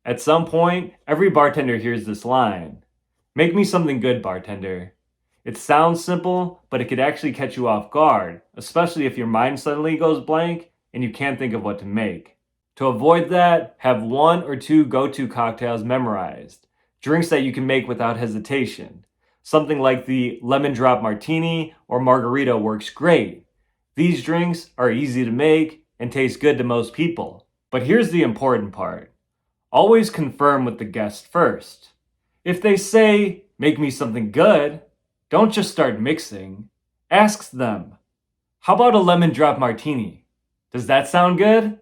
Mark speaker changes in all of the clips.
Speaker 1: At some point, every bartender hears this line: "Make me something good, bartender." It sounds simple, but it could actually catch you off guard, especially if your mind suddenly goes blank and you can't think of what to make. To avoid that, have one or two go-to cocktails memorized, drinks that you can make without hesitation. Something like the lemon drop martini or margarita works great. These drinks are easy to make and taste good to most people. But here's the important part. Always confirm with the guest first. If they say, "Make me something good," don't just start mixing. Ask them, "How about a lemon drop martini? Does that sound good?"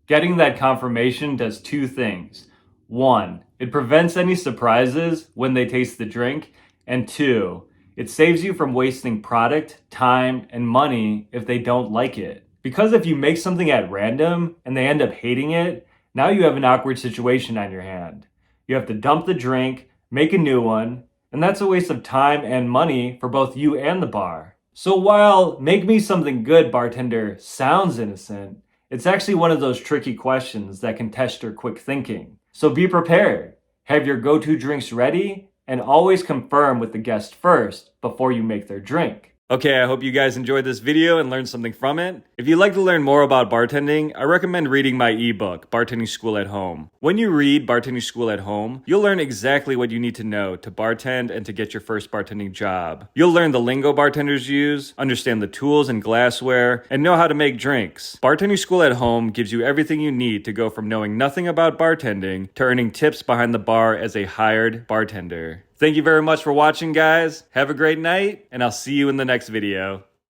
Speaker 1: Getting that confirmation does two things. One, it prevents any surprises when they taste the drink. And two, it saves you from wasting product, time, and money if they don't like it. Because if you make something at random and they end up hating it, now you have an awkward situation on your hand. You have to dump the drink, make a new one, and that's a waste of time and money for both you and the bar. So while "make me something good, bartender" sounds innocent, it's actually one of those tricky questions that can test your quick thinking. So be prepared. Have your go-to drinks ready, and always confirm with the guest first before you make their drink. Okay, I hope you guys enjoyed this video and learned something from it. If you'd like to learn more about bartending, I recommend reading my ebook, Bartending School at Home. When you read Bartending School at Home, you'll learn exactly what you need to know to bartend and to get your first bartending job. You'll learn the lingo bartenders use, understand the tools and glassware, and know how to make drinks. Bartending School at Home gives you everything you need to go from knowing nothing about bartending to earning tips behind the bar as a hired bartender. Thank you very much for watching, guys. Have a great night, and I'll see you in the next video.